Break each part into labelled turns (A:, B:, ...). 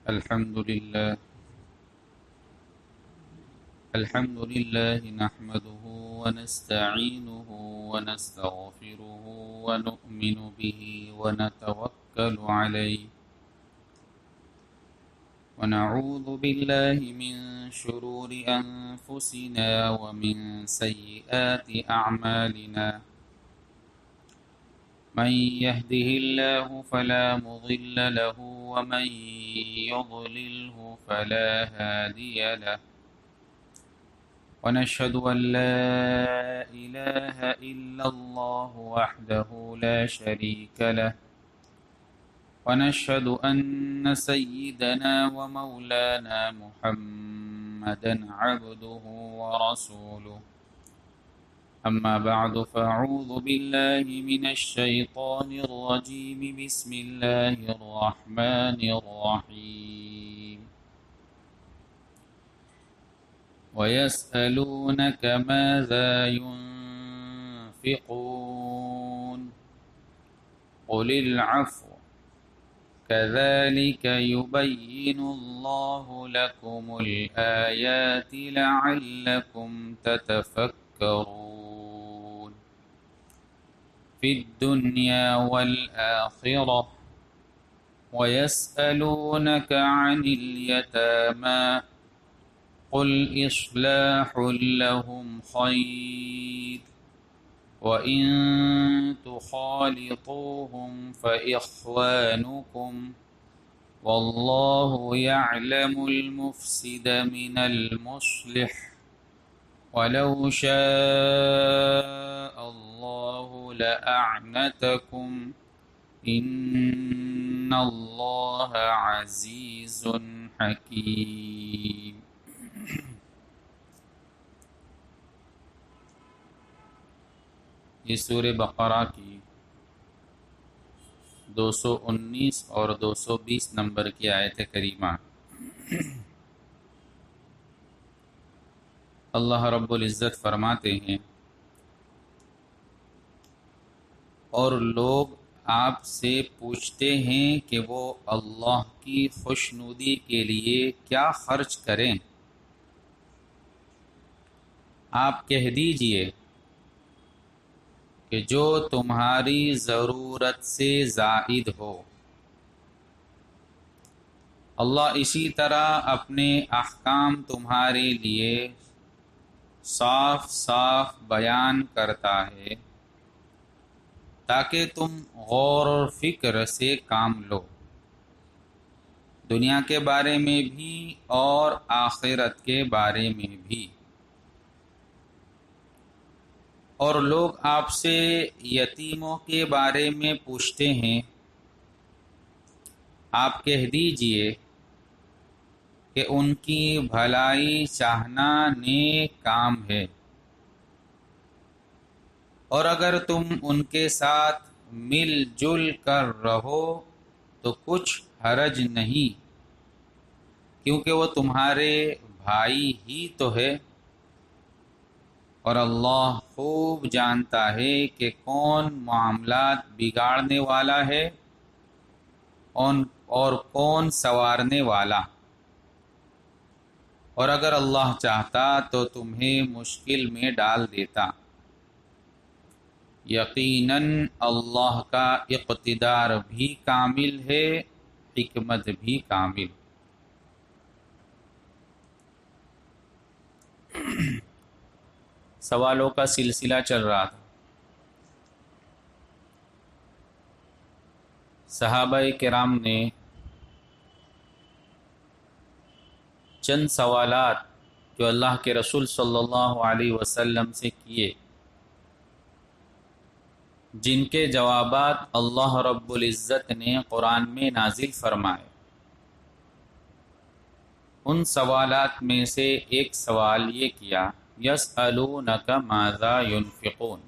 A: الحمد لله نحمده ونستعينه ونستغفره ونؤمن به ونتوكل عليه ونعوذ بالله من شرور أنفسنا ومن سيئات أعمالنا من يهده الله فلا مضل له ومن يضلله فلا هادي له ونشهد أن لا إله إلا الله وحده لا شريك له ونشهد أن سيدنا ومولانا محمدا عبده ورسوله أما بعد فأعوذ بالله من الشيطان الرجيم بسم الله الرحمن الرحيم ويسألونك ماذا ينفقون قل العفو كذلك يبين الله لكم الآيات لعلكم تتفكرون في الدنيا والآخرة ويسألونك عن اليتامى قل إصلاح لهم خير وإن تخالطوهم فإخوانكم والله يعلم المفسد من المصلح ولو شاء الله لأعنتكم إن الله عزيز حكيم. یہ سورہ بقرہ کی 219 اور 220 نمبر کی آیت کریمہ. اللہ رب العزت فرماتے ہیں اور لوگ آپ سے پوچھتے ہیں کہ وہ اللہ کی خوشنودی کے لیے کیا خرچ کریں. آپ کہہ دیجئے کہ جو تمہاری ضرورت سے زائد ہو. اللہ اسی طرح اپنے احکام تمہارے لیے صاف صاف بیان کرتا ہے تاکہ تم غور و فکر سے کام لو، دنیا کے بارے میں بھی اور آخرت کے بارے میں بھی. اور لوگ آپ سے یتیموں کے بارے میں پوچھتے ہیں، آپ کہہ دیجئے کہ ان کی بھلائی چاہنا نیک کام ہے، اور اگر تم ان کے ساتھ مل جل کر رہو تو کچھ حرج نہیں، کیونکہ وہ تمہارے بھائی ہی تو ہے. اور اللہ خوب جانتا ہے کہ کون معاملات بگاڑنے والا ہے اور کون سنوارنے والا. اور اگر اللہ چاہتا تو تمہیں مشکل میں ڈال دیتا. یقیناً اللہ کا اقتدار بھی کامل ہے، حکمت بھی کامل. سوالوں کا سلسلہ چل رہا تھا. صحابہ کرام نے چند سوالات جو اللہ کے رسول صلی اللہ علیہ وسلم سے کیے، جن کے جوابات اللہ رب العزت نے قرآن میں نازل فرمائے. ان سوالات میں سے ایک سوال یہ کیا، یسألونک ماذا ينفقون،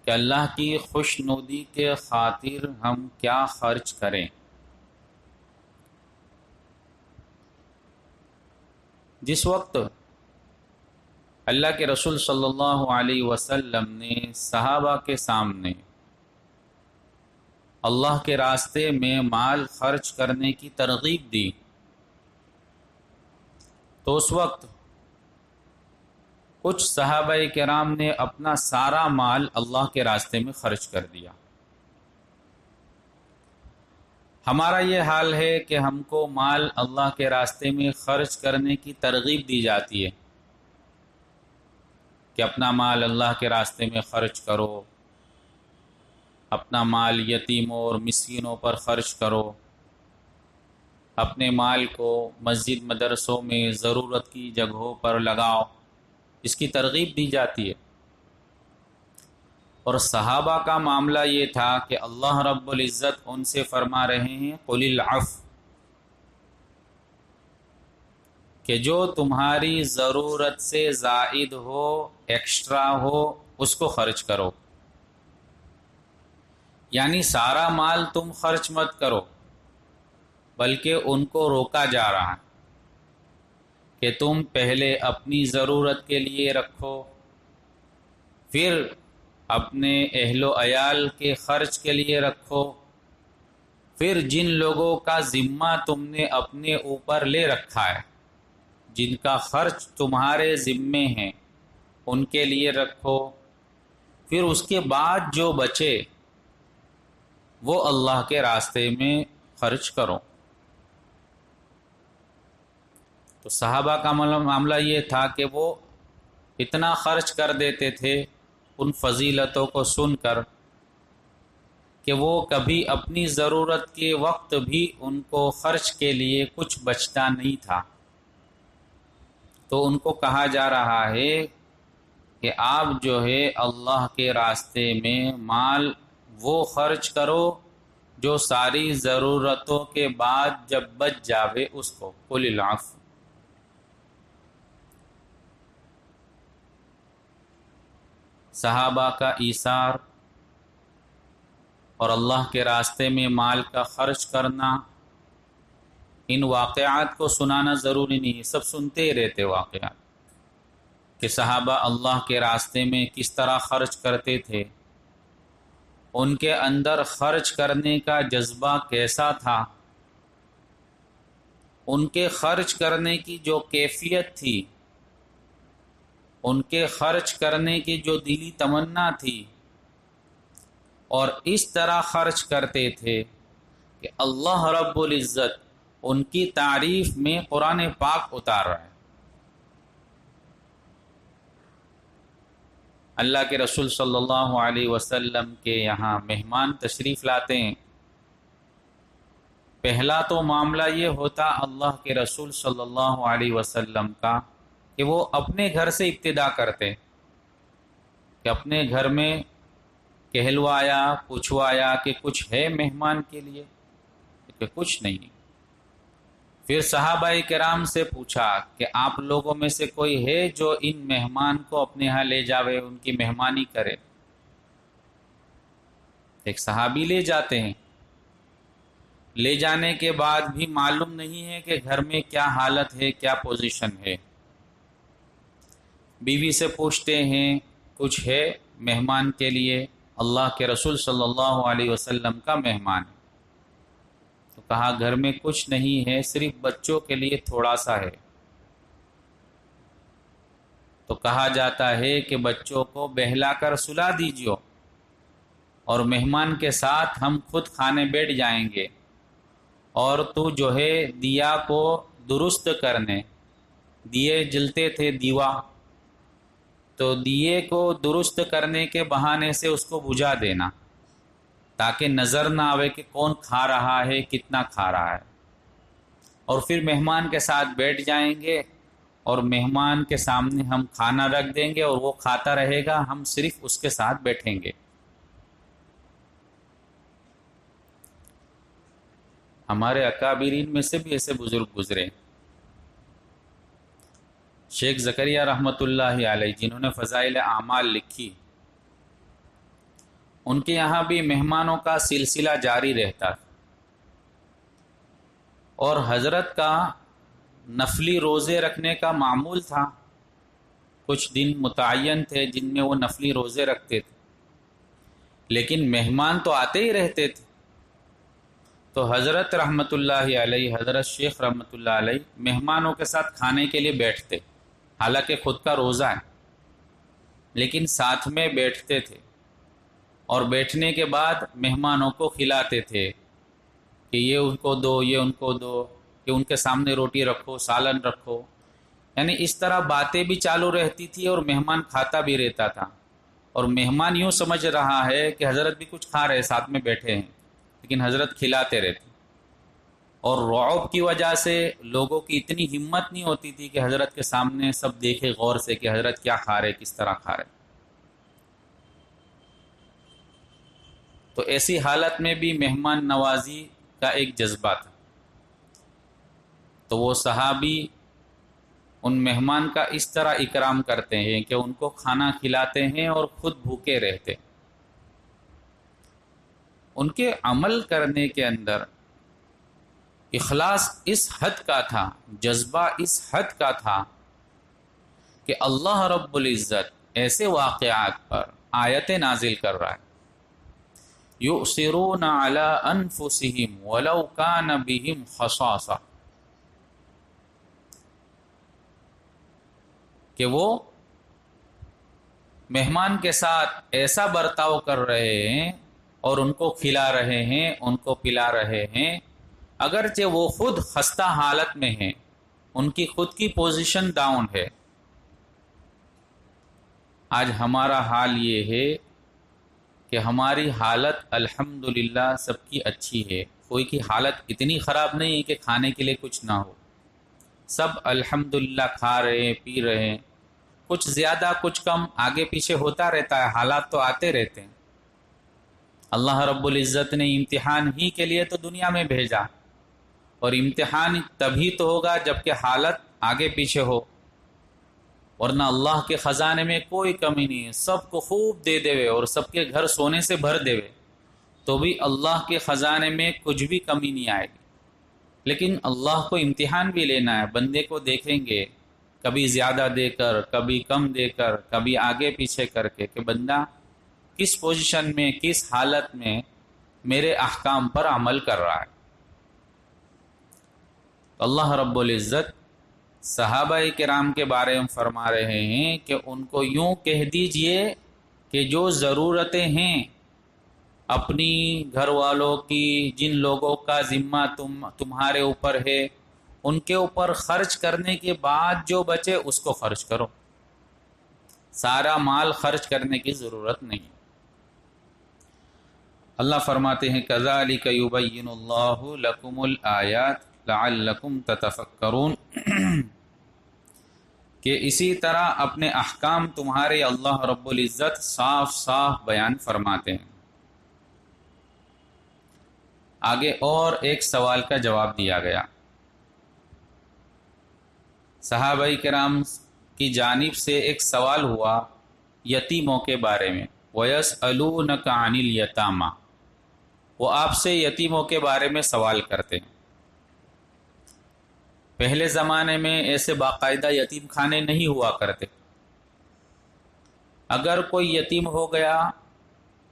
A: کہ اللہ کی خوشنودی کے خاطر ہم کیا خرچ کریں. جس وقت اللہ کے رسول صلی اللہ علیہ وسلم نے صحابہ کے سامنے اللہ کے راستے میں مال خرچ کرنے کی ترغیب دی، تو اس وقت کچھ صحابہ کرام نے اپنا سارا مال اللہ کے راستے میں خرچ کر دیا۔ ہمارا یہ حال ہے کہ ہم کو مال اللہ کے راستے میں خرچ کرنے کی ترغیب دی جاتی ہے کہ اپنا مال اللہ کے راستے میں خرچ کرو، اپنا مال یتیموں اور مسکینوں پر خرچ کرو، اپنے مال کو مسجد مدرسوں میں ضرورت کی جگہوں پر لگاؤ، اس کی ترغیب دی جاتی ہے۔ اور صحابہ کا معاملہ یہ تھا کہ اللہ رب العزت ان سے فرما رہے ہیں قُلِ الْعَفْوَ، کہ جو تمہاری ضرورت سے زائد ہو، ایکسٹرا ہو، اس کو خرچ کرو، یعنی سارا مال تم خرچ مت کرو، بلکہ ان کو روکا جا رہا ہے کہ تم پہلے اپنی ضرورت کے لیے رکھو، پھر اپنے اہل و عیال کے خرچ کے لیے رکھو، پھر جن لوگوں کا ذمہ تم نے اپنے اوپر لے رکھا ہے، جن کا خرچ تمہارے ذمے ہیں، ان کے لیے رکھو، پھر اس کے بعد جو بچے وہ اللہ کے راستے میں خرچ کرو۔ تو صحابہ کا معاملہ یہ تھا کہ وہ اتنا خرچ کر دیتے تھے ان فضیلتوں کو سن کر کہ وہ کبھی اپنی ضرورت کے وقت بھی ان کو خرچ کے لیے کچھ بچتا نہیں تھا۔ تو ان کو کہا جا رہا ہے کہ آپ جو ہے اللہ کے راستے میں مال وہ خرچ کرو جو ساری ضرورتوں کے بعد جب بچ جاوے اس کو، قُلِ الْعَفْوَ۔ صحابہ کا ایثار اور اللہ کے راستے میں مال کا خرچ کرنا، ان واقعات کو سنانا ضروری نہیں ہے، سب سنتے ہی رہتے واقعات کہ صحابہ اللہ کے راستے میں کس طرح خرچ کرتے تھے، ان کے اندر خرچ کرنے کا جذبہ کیسا تھا، ان کے خرچ کرنے کی جو کیفیت تھی، ان کے خرچ کرنے کی جو دلی تمنا تھی، اور اس طرح خرچ کرتے تھے کہ اللہ رب العزت ان کی تعریف میں قرآن پاک اتار رہا ہے۔ اللہ کے رسول صلی اللہ علیہ وسلم کے یہاں مہمان تشریف لاتے ہیں، پہلا تو معاملہ یہ ہوتا اللہ کے رسول صلی اللہ علیہ وسلم کا کہ وہ اپنے گھر سے ابتدا کرتے کہ اپنے گھر میں کہلوایا، پوچھوایا کہ کچھ ہے مہمان کے لیے، کہ کچھ نہیں۔ پھر صحابہ کرام سے پوچھا کہ آپ لوگوں میں سے کوئی ہے جو ان مہمان کو اپنے ہاں لے جاوے، ان کی مہمانی کرے۔ ایک صحابی لے جاتے ہیں، لے جانے کے بعد بھی معلوم نہیں ہے کہ گھر میں کیا حالت ہے، کیا پوزیشن ہے۔ بیوی سے پوچھتے ہیں کچھ ہے مہمان کے لیے، اللہ کے رسول صلی اللہ علیہ وسلم کا مہمان ہے، تو کہا گھر میں کچھ نہیں ہے، صرف بچوں کے لیے تھوڑا سا ہے۔ تو کہا جاتا ہے کہ بچوں کو بہلا کر سلا دیجیے اور مہمان کے ساتھ ہم خود کھانے بیٹھ جائیں گے، اور تو جو ہے دیا کو درست کرنے، دیے جلتے تھے دیوا، تو دیے کو درست کرنے کے بہانے سے اس کو بجھا دینا تاکہ نظر نہ آوے کہ کون کھا رہا ہے، کتنا کھا رہا ہے۔ اور پھر مہمان کے ساتھ بیٹھ جائیں گے اور مہمان کے سامنے ہم کھانا رکھ دیں گے اور وہ کھاتا رہے گا، ہم صرف اس کے ساتھ بیٹھیں گے۔ ہمارے اکابرین میں سے بھی ایسے بزرگ گزرے، شیخ زکریہ رحمۃ اللہ علیہ جنہوں نے فضائل اعمال لکھی، ان کے یہاں بھی مہمانوں کا سلسلہ جاری رہتا تھا، اور حضرت کا نفلی روزے رکھنے کا معمول تھا، کچھ دن متعین تھے جن میں وہ نفلی روزے رکھتے تھے، لیکن مہمان تو آتے ہی رہتے تھے، تو حضرت رحمۃ اللہ علیہ، حضرت شیخ رحمۃ اللہ علیہ مہمانوں کے ساتھ کھانے کے لیے بیٹھتے، حالانکہ خود کا روزہ ہے لیکن ساتھ میں بیٹھتے تھے، اور بیٹھنے کے بعد مہمانوں کو کھلاتے تھے کہ یہ ان کو دو، یہ ان کو دو، کہ ان کے سامنے روٹی رکھو، سالن رکھو، یعنی اس طرح باتیں بھی چالو رہتی تھی اور مہمان کھاتا بھی رہتا تھا، اور مہمان یوں سمجھ رہا ہے کہ حضرت بھی کچھ کھا رہے، ساتھ میں بیٹھے ہیں، لیکن حضرت کھلاتے رہتے، اور رعب کی وجہ سے لوگوں کی اتنی ہمت نہیں ہوتی تھی کہ حضرت کے سامنے سب دیکھے غور سے کہ حضرت کیا کھا رہے، کس طرح کھا رہے۔ تو ایسی حالت میں بھی مہمان نوازی کا ایک جذبہ تھا، تو وہ صحابی ان مہمان کا اس طرح اکرام کرتے ہیں کہ ان کو کھانا کھلاتے ہیں اور خود بھوکے رہتے۔ ان کے عمل کرنے کے اندر اخلاص اس حد کا تھا، جذبہ اس حد کا تھا کہ اللہ رب العزت ایسے واقعات پر آیتیں نازل کر رہا ہے، یؤثرون علی انفسہم ولو کان بہم خصاصہ، کہ وہ مہمان کے ساتھ ایسا برتاؤ کر رہے ہیں اور ان کو کھلا رہے ہیں، ان کو پلا رہے ہیں، اگرچہ وہ خود خستہ حالت میں ہیں، ان کی خود کی پوزیشن ڈاؤن ہے۔ آج ہمارا حال یہ ہے کہ ہماری حالت الحمدللہ سب کی اچھی ہے، کوئی کی حالت اتنی خراب نہیں ہے کہ کھانے کے لیے کچھ نہ ہو، سب الحمدللہ کھا رہے ہیں، پی رہے ہیں، کچھ زیادہ کچھ کم آگے پیچھے ہوتا رہتا ہے، حالات تو آتے رہتے ہیں۔ اللہ رب العزت نے امتحان ہی کے لیے تو دنیا میں بھیجا، اور امتحان تبھی تو ہوگا جب کہ حالت آگے پیچھے ہو، ورنہ اللہ کے خزانے میں کوئی کمی نہیں ہے، سب کو خوب دے دے اور سب کے گھر سونے سے بھر دے تو بھی اللہ کے خزانے میں کچھ بھی کمی نہیں آئے گی۔ لیکن اللہ کو امتحان بھی لینا ہے، بندے کو دیکھیں گے کبھی زیادہ دے کر، کبھی کم دے کر، کبھی آگے پیچھے کر کے، کہ بندہ کس پوزیشن میں، کس حالت میں میرے احکام پر عمل کر رہا ہے۔ اللہ رب العزت صحابہ کرام کے بارے میں فرما رہے ہیں کہ ان کو یوں کہہ دیجئے کہ جو ضرورتیں ہیں اپنی گھر والوں کی، جن لوگوں کا ذمہ تمہارے اوپر ہے، ان کے اوپر خرچ کرنے کے بعد جو بچے اس کو خرچ کرو، سارا مال خرچ کرنے کی ضرورت نہیں۔ اللہ فرماتے ہیں کذالک یبین اللہ لکم الآیات لعلکم تتفکرون، کہ اسی طرح اپنے احکام تمہارے اللہ رب العزت صاف صاف بیان فرماتے ہیں۔ آگے اور ایک سوال کا جواب دیا گیا، صحابہ کرام کی جانب سے ایک سوال ہوا یتیموں کے بارے میں، وَيَسْأَلُونَكَ عَنِ الْيَتَامَى، وہ آپ سے یتیموں کے بارے میں سوال کرتے ہیں۔ پہلے زمانے میں ایسے باقاعدہ یتیم خانے نہیں ہوا کرتے، اگر کوئی یتیم ہو گیا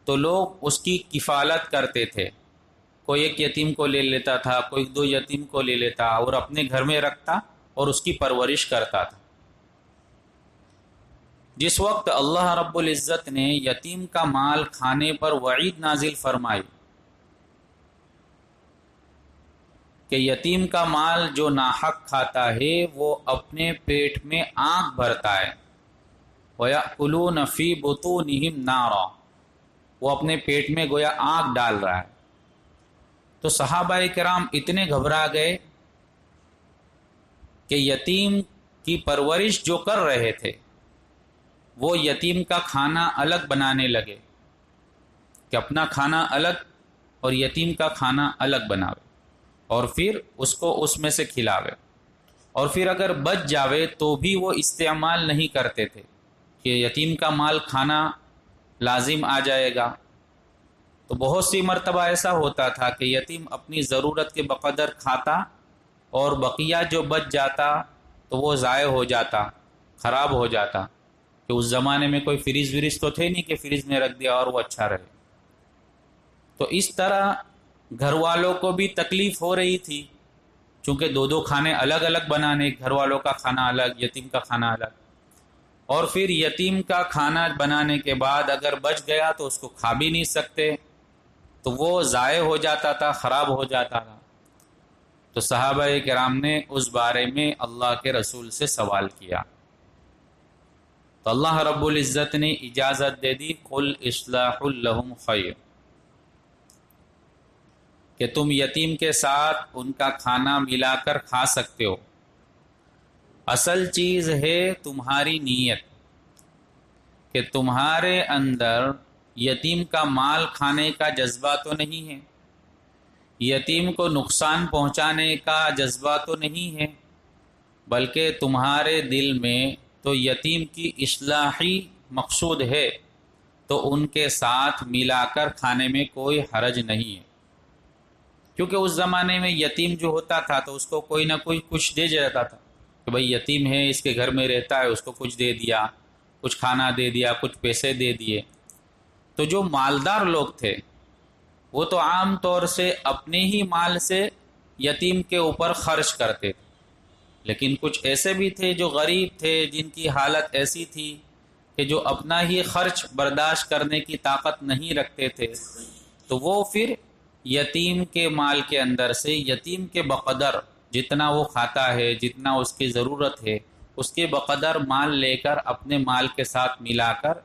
A: تو لوگ اس کی کفالت کرتے تھے، کوئی ایک یتیم کو لے لیتا تھا، کوئی دو یتیم کو لے لیتا اور اپنے گھر میں رکھتا اور اس کی پرورش کرتا تھا۔ جس وقت اللہ رب العزت نے یتیم کا مال کھانے پر وعید نازل فرمائی کہ یتیم کا مال جو ناحق کھاتا ہے وہ اپنے پیٹ میں آگ بھرتا ہے، وَيَأْكُلُونَ فِي بُطُونِهِمْ نَارًا، وہ اپنے پیٹ میں گویا آگ ڈال رہا ہے۔ تو صحابہ کرام اتنے گھبرا گئے کہ یتیم کی پرورش جو کر رہے تھے وہ یتیم کا کھانا الگ بنانے لگے، کہ اپنا کھانا الگ اور یتیم کا کھانا الگ بناوے، اور پھر اس کو اس میں سے کھلاوے، اور پھر اگر بچ جاوے تو بھی وہ استعمال نہیں کرتے تھے کہ یتیم کا مال کھانا لازم آ جائے گا۔ تو بہت سی مرتبہ ایسا ہوتا تھا کہ یتیم اپنی ضرورت کے بقدر کھاتا اور بقیہ جو بچ جاتا تو وہ ضائع ہو جاتا، خراب ہو جاتا، کہ اس زمانے میں کوئی فریج تو تھے نہیں کہ فریج میں رکھ دیا اور وہ اچھا رہے۔ تو اس طرح گھر والوں کو بھی تکلیف ہو رہی تھی، چونکہ دو دو کھانے الگ الگ بنانے، گھر والوں کا کھانا الگ، یتیم کا کھانا الگ، اور پھر یتیم کا کھانا بنانے کے بعد اگر بچ گیا تو اس کو کھا بھی نہیں سکتے، تو وہ ضائع ہو جاتا تھا، خراب ہو جاتا تھا۔ تو صحابہ کرام نے اس بارے میں اللہ کے رسول سے سوال کیا، تو اللہ رب العزت نے اجازت دے دی، قل اصلاح لہم خیر، کہ تم یتیم کے ساتھ ان کا کھانا ملا کر کھا سکتے ہو۔ اصل چیز ہے تمہاری نیت، کہ تمہارے اندر یتیم کا مال کھانے کا جذبہ تو نہیں ہے، یتیم کو نقصان پہنچانے کا جذبہ تو نہیں ہے، بلکہ تمہارے دل میں تو یتیم کی اصلاحی مقصود ہے، تو ان کے ساتھ ملا کر کھانے میں کوئی حرج نہیں ہے۔ کیونکہ اس زمانے میں یتیم جو ہوتا تھا تو اس کو کوئی نہ کوئی کچھ دے جاتا تھا، کہ بھئی یتیم ہے، اس کے گھر میں رہتا ہے، اس کو کچھ دے دیا، کچھ کھانا دے دیا، کچھ پیسے دے دیے۔ تو جو مالدار لوگ تھے وہ تو عام طور سے اپنے ہی مال سے یتیم کے اوپر خرچ کرتے تھے، لیکن کچھ ایسے بھی تھے جو غریب تھے، جن کی حالت ایسی تھی کہ جو اپنا ہی خرچ برداشت کرنے کی طاقت نہیں رکھتے تھے، تو وہ پھر یتیم کے مال کے اندر سے یتیم کے بقدر جتنا وہ کھاتا ہے، جتنا اس کی ضرورت ہے، اس کے بقدر مال لے کر اپنے مال کے ساتھ ملا کر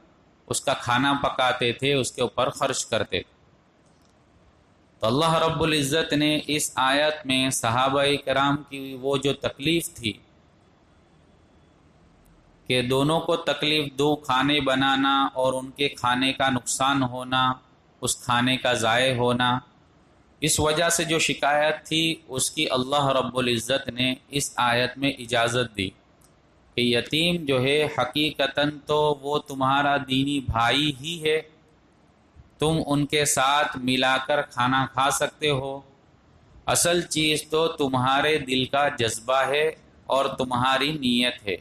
A: اس کا کھانا پکاتے تھے، اس کے اوپر خرچ کرتے تھے۔ تو اللہ رب العزت نے اس آیت میں صحابہ کرام کی وہ جو تکلیف تھی کہ دونوں کو تکلیف دو، کھانے بنانا اور ان کے کھانے کا نقصان ہونا، اس کھانے کا ضائع ہونا، اس وجہ سے جو شکایت تھی اس کی اللہ رب العزت نے اس آیت میں اجازت دی کہ یتیم جو ہے حقیقتاً تو وہ تمہارا دینی بھائی ہی ہے، تم ان کے ساتھ ملا کر کھانا کھا سکتے ہو، اصل چیز تو تمہارے دل کا جذبہ ہے اور تمہاری نیت ہے،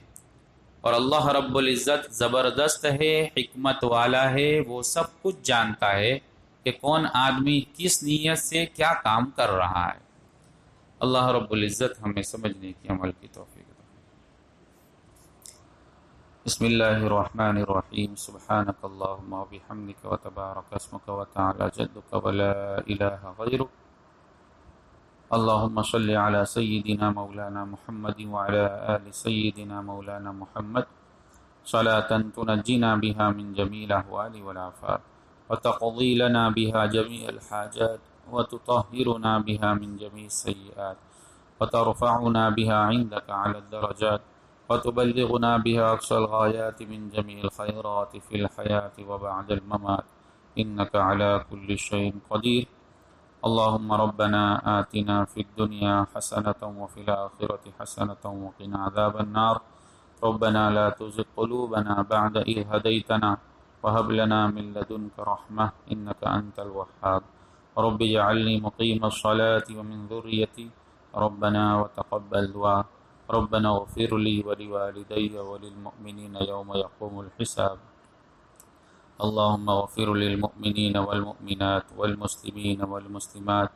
A: اور اللہ رب العزت زبردست ہے، حکمت والا ہے، وہ سب کچھ جانتا ہے کہ کون آدمی کس نیت سے کیا کام کر رہا ہے۔ اللہ رب العزت ہمیں سمجھنے کی، عمل کی توفیق دے۔ بسم اللہ الرحمن الرحیم، سبحانک اللہم وبحمدک وتبارک اسمک وتعالی جدک ولا الہ غیرک، اللہم صلی علی سیدنا مولانا محمد وعلی آل سیدنا مولانا محمد صلاة تنجینا بها من جمیع الاحوال والآفات وتقضی لنا بها جميع الحاجات وتطهرنا بها من جميع السیئات وترفعنا بها عندك على الدرجات وتبلغنا بها أقصى الغايات من جميع الخيرات في الحياة وبعد الممات إنك على كل شيء قدير اللهم ربنا آتنا في الدنيا حسنة وفي الآخرة حسنة وقنا عذاب النار ربنا لا تزغ قلوبنا بعد إذ هديتنا وهب لنا من لدنك رحمة إنك أنت الوهاب رب اجعلني مقيم الصلاة ومن ذريتي ربنا وتقبل دعاء ربنا اغفر لي ولوالدي وللمؤمنين يوم يقوم الحساب اللهم اغفر للمؤمنين والمؤمنات والمسلمين والمسلمات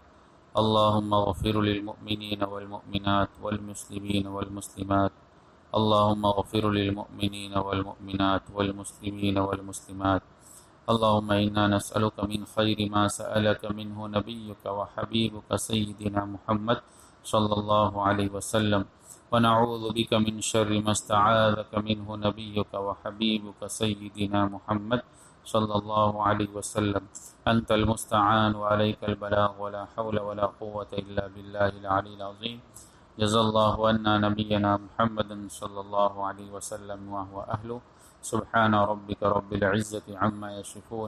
A: اللهم اغفر للمؤمنين والمؤمنات والمسلمين والمسلمات اللهم اغفر للمؤمنين والمؤمنات والمسلمين والمسلمات اللهم إنا نسألك من خير ما سألك منه نبيك وحبيبك سيدنا محمد صلى الله عليه وسلم ونعوذ بك من شر ما استعاذك منه نبيك وحبيبك سيدنا محمد صلى الله عليه وسلم أنت المستعان وعليك البلاغ ولا حول ولا قوة إلا بالله العلي العظيم جزا الله عنا نبينا محمد صلى الله عليه وسلم وهو أهله سبحان ربك رب العزة عما يصفون